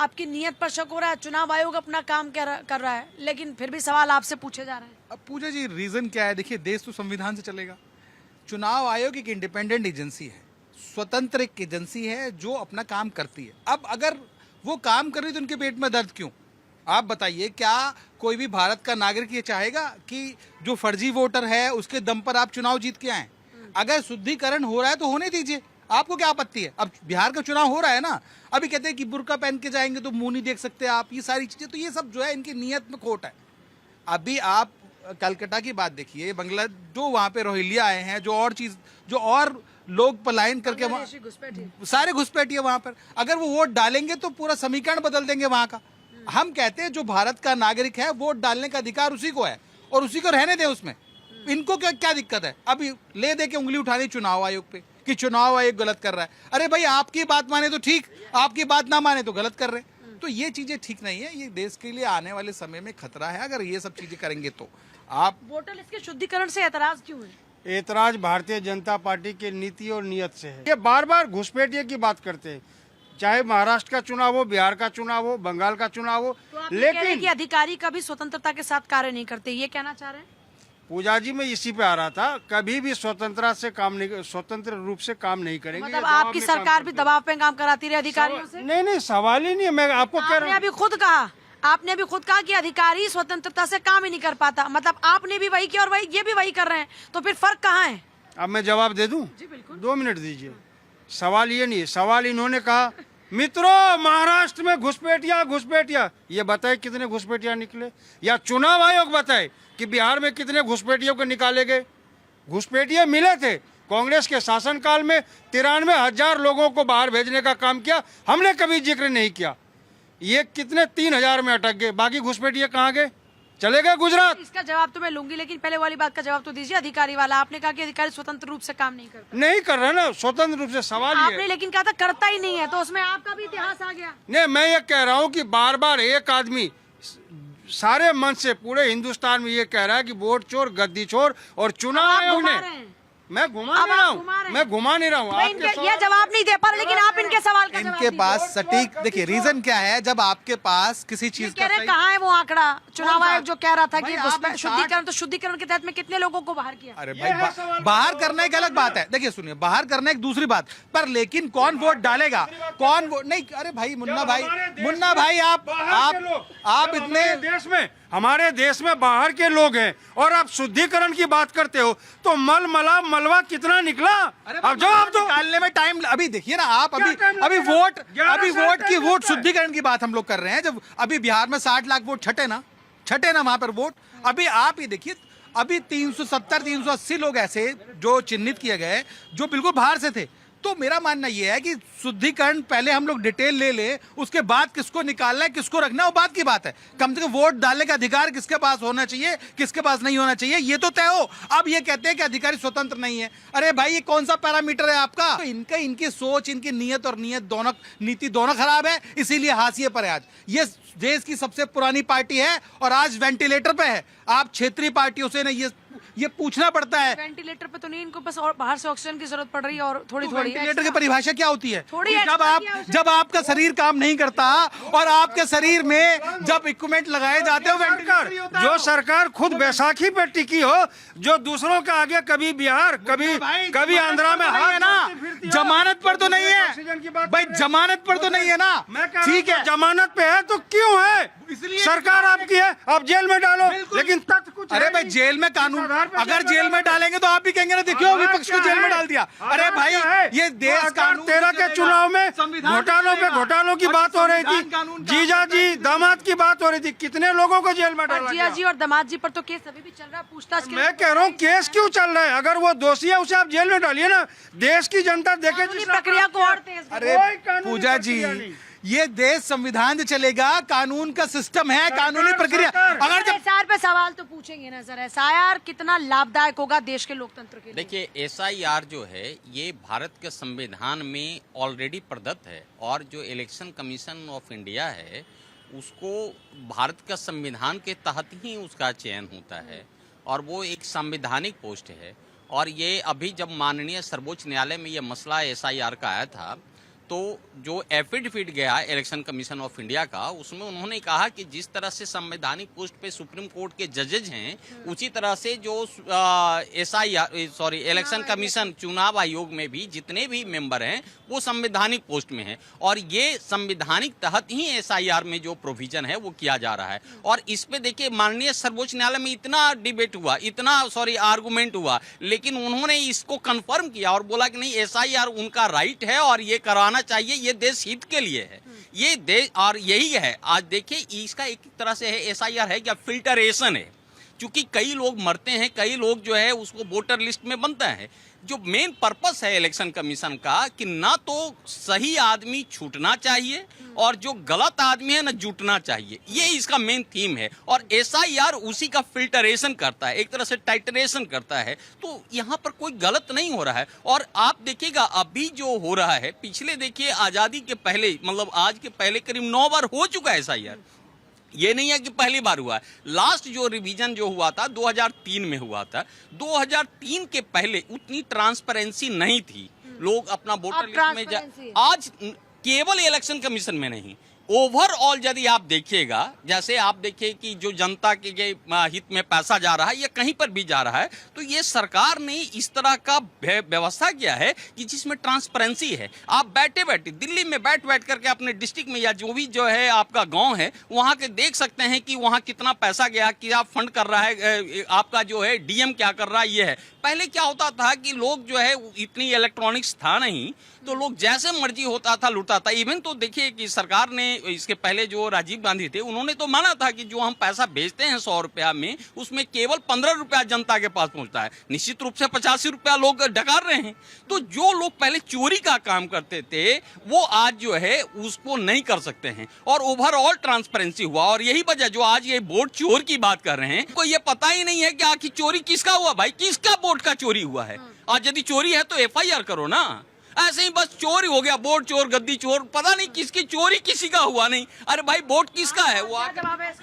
आपकी नीयत पर शक हो रहा है। चुनाव आयोग अपना काम कर रहा है, लेकिन फिर भी सवाल आपसे पूछे जा रहे हैं। अब पूजा जी रीजन क्या है? देखिए, देश तो संविधान से चलेगा। चुनाव आयोग एक इंडिपेंडेंट एजेंसी है, स्वतंत्र एक एजेंसी है जो अपना काम करती है। अब अगर वो काम कर रही तो उनके पेट में दर्द क्यों? आप बताइए, क्या कोई भी भारत का नागरिक ये चाहेगा कि जो फर्जी वोटर है उसके दम पर आप चुनाव जीत के आए? अगर शुद्धिकरण हो रहा है तो होने दीजिए, आपको क्या आपत्ति है? अब बिहार का चुनाव हो रहा है ना, अभी कहते हैं कि बुर्का पहन के जाएंगे तो मुंह नहीं देख सकते आप, ये सारी चीजें, तो ये सब जो है इनकी नीयत में खोट है। अभी आप कलकत्ता की बात देखिए, बंगला जो वहाँ पे रोहिंग्या आए हैं, जो और लोग पलायन करके सारे घुसपैठिए वहाँ पर, अगर वो वोट डालेंगे तो पूरा समीकरण बदल देंगे वहाँ का। हम कहते हैं जो भारत का नागरिक है वोट डालने का अधिकार उसी को है और उसी को रहने दें उसमें। इनको क्या दिक्कत है? अभी ले दे के उंगली उठानी चुनाव आयोग पे कि चुनाव आयोग गलत कर रहा है। अरे भाई, आपकी बात माने तो ठीक, आपकी बात ना माने तो गलत कर रहे हैं। तो ये चीजें ठीक नहीं है, ये देश के लिए आने वाले समय में खतरा है अगर ये सब चीजें करेंगे तो। आप वोटर लिस्ट के शुद्धिकरण से एतराज क्यों है? एतराज भारतीय जनता पार्टी की नीति और नियत से है। ये बार बार घुसपैठिए की बात करते हैं, चाहे महाराष्ट्र का चुनाव हो, बिहार का चुनाव हो, बंगाल का चुनाव हो, तो आप कह रहे हैं लेकिन कि अधिकारी कभी स्वतंत्रता के साथ कार्य नहीं करते, ये कहना चाह रहे हैं? पूजा जी मैं इसी पे आ रहा था, कभी भी स्वतंत्र रूप से काम नहीं करेंगे। मतलब आपकी सरकार भी दबाव पे काम कराती रहे अधिकारियों से? नहीं, सवाल ही नहीं है। मैं आपको कह रहा हूँ, आपने अभी खुद कहा कि अधिकारी स्वतंत्रता से काम ही नहीं कर पाता, मतलब आपने भी वही किया और ये भी वही कर रहे हैं, तो फिर फर्क कहाँ है? अब मैं जवाब दे दूं? जी बिल्कुल। 2 मिनट दीजिए। सवाल ये नहीं है, सवाल इन्होंने कहा मित्रों महाराष्ट्र में घुसपैठिया, ये बताए कितने घुसपैठिया निकले, या चुनाव आयोग बताए कि बिहार में कितने घुसपैठियों को निकाले गए। घुसपैठिए मिले थे, कांग्रेस के शासनकाल में 93,000 लोगों को बाहर भेजने का काम किया, हमने कभी जिक्र नहीं किया। ये कितने 3,000 में अटक गए, बाकी घुसपैठिए कहाँ गए? चले गए गुजरात। इसका जवाब तो मैं लूंगी, लेकिन पहले वाली बात का जवाब तो दीजिए। अधिकारी वाला आपने कहा कि अधिकारी स्वतंत्र रूप से काम नहीं करता। नहीं कर रहा ना स्वतंत्र रूप से, सवाल ये आपने लेकिन कहा था करता ही नहीं है, तो उसमें आपका भी इतिहास आ गया। नहीं, मैं ये कह रहा हूँ कि बार बार एक आदमी सारे मन से पूरे हिंदुस्तान में ये कह रहा है कि वोट चोर, गद्दी चोर, और चुनाव आयोग ने, मैं घुमा नहीं रहा हूँ, मैं घुमा नहीं रहा हूँ। ये जवाब नहीं दे पा रहे, लेकिन आप इनके सवाल का इनके पास सटीक, देखिए रीजन क्या है, जब आपके पास किसी चीज का कहाँ है वो आंकड़ा? चुनाव आयोग जो कह रहा था कि शुद्धिकरण, तो शुद्धिकरण के तहत में कितने लोगों को बाहर किया? अरे भाई, बाहर करना एक अलग बात है। देखिए सुनिए, बाहर करना एक दूसरी बात, पर लेकिन कौन वोट डालेगा, कौन वोट नहीं। अरे भाई मुन्ना भाई आप इतने देश में, हमारे देश में बाहर के लोग हैं और आप शुद्धिकरण की बात करते हो, तो मलबा कितना निकला? अब जवाब दो। निकालने में टाइम, अभी देखिए ना आप, अभी वोट शुद्धिकरण की बात हम लोग कर रहे हैं। जब अभी बिहार में 60 लाख वोट छटे ना वहां पर वोट, अभी आप ही देखिए, अभी 370-380 लोग ऐसे जो चिन्हित किए गए जो बिल्कुल बाहर से थे। तो मेरा मानना यह है कि शुद्धिकरण पहले हम लोग डिटेल ले ले, उसके बाद किसको निकालना है, किसको रखना है, वो बात की बात है। कम से कम वोट डालने का अधिकार किसके पास होना चाहिए, किसके पास नहीं होना चाहिए, ये तो तय हो। अब ये कहते हैं कि अधिकारी स्वतंत्र नहीं है। अरे भाई, ये कौन सा पैरामीटर है आपका? तो इनकी सोच, इनकी नीयत दोनों, नीति दोनों खराब है, इसीलिए हाशिए पर है। आज ये देश की सबसे पुरानी पार्टी है और आज वेंटिलेटर पे है। आप क्षेत्रीय पार्टियों से ना ये पूछना पड़ता है। वेंटिलेटर पे तो नहीं, इनको बस और बाहर से ऑक्सीजन की जरूरत पड़ रही है और थोड़ी वेंटिलेटर की परिभाषा क्या होती है? थोड़ी जब आपका शरीर काम नहीं करता और आपके शरीर में जब इक्विपमेंट लगाए जाते हो, वेंटिलेटर। जो सरकार खुद बैसाखी पे टिकी हो, जो दूसरों के आगे कभी बिहार, कभी आंध्रा में है ना, जमानत पर तो नहीं है भाई, जमानत पर तो नहीं है ना। ठीक है, जमानत पे है तो क्यों है? सरकार आपकी है, आप जेल में डालो, लेकिन तथ्य कुछ। अरे भाई, जेल में कानून, अगर जेल में डालेंगे तो आप भी कहेंगे ना, देखियो विपक्ष को जेल में डाल दिया। अरे भाई, ये देश कानून 13 के चुनाव में घोटालों की बात हो रही थी, जीजा जी दामाद की बात हो रही थी, कितने लोगों को जेल में डाला? जीजा जी और दामाद जी पर तो केस अभी भी चल रहा है, पूछताछ। मैं कह रहा हूँ केस क्यों चल रहा है? अगर वो दोषी है उसे आप जेल में डालिए ना, देश की जनता देखे प्रक्रिया को और तेज। अरे पूजा जी, ये देश संविधान से चलेगा, कानून का सिस्टम है, कानूनी प्रक्रिया। अगर जब एसआईआर पे सवाल तो पूछेंगे ना सर, एसआईआर कितना लाभदायक होगा देश के लोकतंत्र के लिए? देखिए, एसआईआर जो है ये भारत के संविधान में ऑलरेडी प्रदत्त है, और जो इलेक्शन कमीशन ऑफ इंडिया है उसको भारत का संविधान के तहत ही उसका चयन होता है, और वो एक संवैधानिक पोस्ट है। और ये अभी जब माननीय सर्वोच्च न्यायालय में ये मसला एसआईआर का आया था, तो जो एफिडेविट गया इलेक्शन कमीशन ऑफ इंडिया का, उसमें उन्होंने कहा कि जिस तरह से संवैधानिक पोस्ट पे सुप्रीम कोर्ट के जजेज हैं, उसी तरह से जो इलेक्शन कमीशन चुनाव आयोग में भी जितने भी मेंबर हैं वो संवैधानिक पोस्ट में हैं, और ये संवैधानिक तहत ही एसआईआर में जो प्रोविजन है वो किया जा रहा है। और इस पे देखिए माननीय सर्वोच्च न्यायालय में इतना डिबेट हुआ, इतना आर्गुमेंट हुआ, लेकिन उन्होंने इसको कंफर्म किया और बोला कि नहीं, एसआईआर उनका राइट है और ये कराना चाहिए, ये देश हित के लिए है, ये देश, और यही है। आज देखिए इसका एक तरह से है, एसआईआर है क्या, फिल्टरेशन है, क्योंकि कई लोग मरते हैं, कई लोग जो है उसको वोटर लिस्ट में बनता है। जो मेन पर्पस है इलेक्शन कमीशन का कि ना तो सही आदमी छूटना चाहिए और जो गलत आदमी है ना जुटना चाहिए, ये इसका मेन थीम है। और एसआईआर उसी का फिल्टरेशन करता है, एक तरह से टाइटरेशन करता है। तो यहाँ पर कोई गलत नहीं हो रहा है। और आप देखिएगा अभी जो हो रहा है, पिछले देखिए आज़ादी के पहले, मतलब आज के पहले करीब 9 बार हो चुका है एसआईआर, ये नहीं है कि पहली बार हुआ है। लास्ट जो रिवीजन जो हुआ था 2003 में हुआ था। 2003 के पहले उतनी ट्रांसपेरेंसी नहीं थी, लोग अपना वोटर लिस्ट में आज केवल इलेक्शन कमीशन में नहीं, ओवरऑल यदि आप देखिएगा, जैसे आप देखिए कि जो जनता के हित में पैसा जा रहा है या कहीं पर भी जा रहा है, तो ये सरकार ने इस तरह का व्यवस्था किया है कि जिसमें ट्रांसपेरेंसी है। आप बैठे बैठे दिल्ली में बैठ करके अपने डिस्ट्रिक्ट में या जो भी जो है आपका गांव है वहां के देख सकते हैं कि वहां कितना पैसा गया, क्या फंड कर रहा है, आपका जो है डीएम क्या कर रहा है, ये है। पहले क्या होता था कि लोग जो है इतनी इलेक्ट्रॉनिक्स था नहीं, तो लोग जैसे मर्जी होता था लूटा था। इवन तो देखिए कि सरकार ने इसके पहले जो राजीव गांधी थे उन्होंने तो माना था कि जो हम पैसा भेजते हैं 100 रुपया में, उसमें केवल 15 रुपया जनता के पास पहुंचता है, निश्चित रूप से 85 रुपया लोग डकार रहे हैं। तो जो लोग पहले चोरी का काम करते थे वो आज जो है उसको नहीं कर सकते हैं, और ओवरऑल ट्रांसपेरेंसी हुआ। और यही वजह जो आज ये वोट चोर की बात कर रहे हैं, कोई ये पता ही नहीं है कि आखिर चोरी किसका हुआ, भाई किसका वोट का चोरी हुआ है। आज यदि चोरी है तो एफआईआर करो ना, ऐसे ही बस चोरी हो गया, वोट चोर, गद्दी चोर, पता नहीं किसकी चोरी, किसी का हुआ नहीं। अरे भाई वोट किसका है वो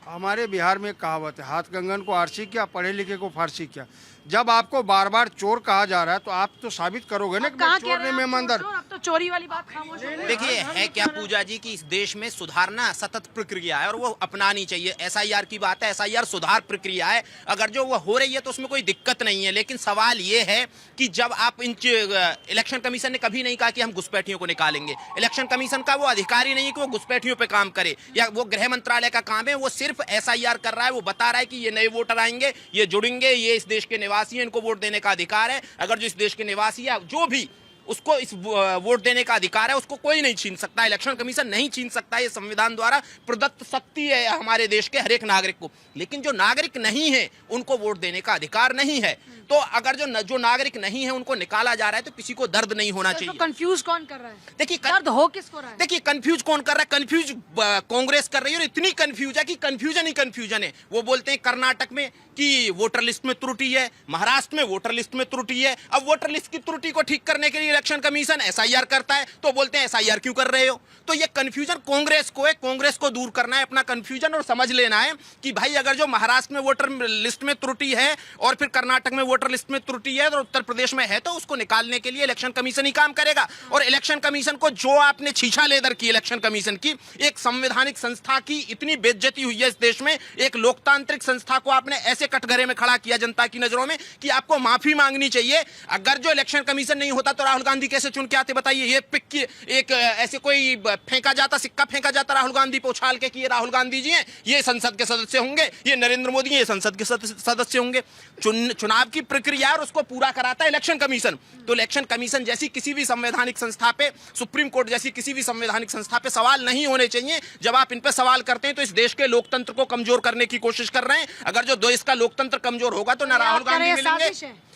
हमारे बिहार में कहावत है, हाथ कंगन को आरसी किया, पढ़े लिखे को फारसी किया। जब आपको बार बार चोर कहा जा रहा है तो आप तो साबित करोगे ना कि मैं चोर नहीं, मैं ईमानदार। अब तो चोरी वाली बात खामोश हो गई। देखिए है क्या पूजा जी कि इस देश में सुधारना सतत प्रक्रिया है और वो अपनानी चाहिए। एसआईआर की बात है, एसआईआर सुधार प्रक्रिया है, अगर जो वो हो रही है तो उसमें कोई दिक्कत नहीं है। लेकिन सवाल ये है कि जब आप इलेक्शन कमीशन ने कभी नहीं कहा कि हम घुसपैठियों को निकालेंगे। इलेक्शन कमीशन का वो अधिकारी नहीं है कि वो घुसपैठियों पे काम करे, या वो गृह मंत्रालय का काम है, वो सिर्फ एसआईआर कर रहा है। वो बता रहा है कि ये नए वोटर आएंगे, ये जुड़ेंगे, ये इस देश के निवासी हैं, इनको वोट देने का अधिकार है। अगर जो इस देश के निवासी है, जो भी उसको इस वोट देने का अधिकार है, उसको कोई नहीं छीन सकता, इलेक्शन कमीशन नहीं छीन सकता। ये संविधान द्वारा प्रदत्त शक्ति है हमारे देश के हर एक नागरिक को। लेकिन जो नागरिक नहीं है उनको वोट देने का अधिकार नहीं है। तो अगर जो नागरिक नहीं है उनको निकाला जा रहा है तो किसी को दर्द नहीं होना चाहिए। कंफ्यूज कौन कर रहा है? देखिए दर्द हो किसको रहा है? देखिए कंफ्यूज कौन कर रहा है? कंफ्यूज कांग्रेस कर रही है, और इतनी कंफ्यूज है कि कंफ्यूजन ही कंफ्यूजन है। वो बोलते हैं कर्नाटक में कि वोटर लिस्ट में त्रुटि है, महाराष्ट्र में वोटर लिस्ट में त्रुटि है। अब वोटर लिस्ट की त्रुटि को ठीक करने के लिए इलेक्शन कमीशन एसआईआर करता है, तो बोलते हैं एसआईआर क्यों कर रहे हो? तो ये कंफ्यूजन कांग्रेस को है, कांग्रेस को दूर करना है अपना कंफ्यूजन, और समझ लेना है कि भाई अगर जो महाराष्ट्र में वोटर लिस्ट में त्रुटि है और फिर कर्नाटक में वोटर लिस्ट में त्रुटि है और उत्तर प्रदेश में है, तो उसको निकालने के लिए इलेक्शन कमीशन ही काम करेगा। और इलेक्शन कमीशन को जो आपने छीछा लेदर की इलेक्शन कमीशन की, एक संवैधानिक संस्था की इतनी बेइज्जती हुई है इस देश में, एक लोकतांत्रिक संस्था को आपने ऐसे कटघरे में खड़ा किया जनता की नजरों में कि आपको माफी मांगनी चाहिए। अगर जो इलेक्शन कमीशन नहीं होता तो राहुल गांधी कैसे चुन के आते बताइए? ये पिक की एक ऐसे कोई फेंका जाता, सिक्का फेंका जाता राहुल गांधी पे उछाल के कि ये राहुल गांधी जी हैं, ये संसद के सदस्य होंगे, ये नरेंद्र मोदी ये संसद के सदस्य होंगे। चुनाव की प्रक्रिया और उसको पूरा कराता है इलेक्शन कमीशन। तो इलेक्शन कमीशन जैसी किसी भी संवैधानिक संस्था पे, सुप्रीम कोर्ट जैसी किसी भी संवैधानिक संस्था पे सवाल नहीं होने चाहिए। जब आप इन पे सवाल करते हैं तो इस देश के लोकतंत्र को कमजोर करने की कोशिश कर रहे हैं। अगर जो देश का लोकतंत्र कमजोर होगा तो ना राहुल गांधी मिलेंगे,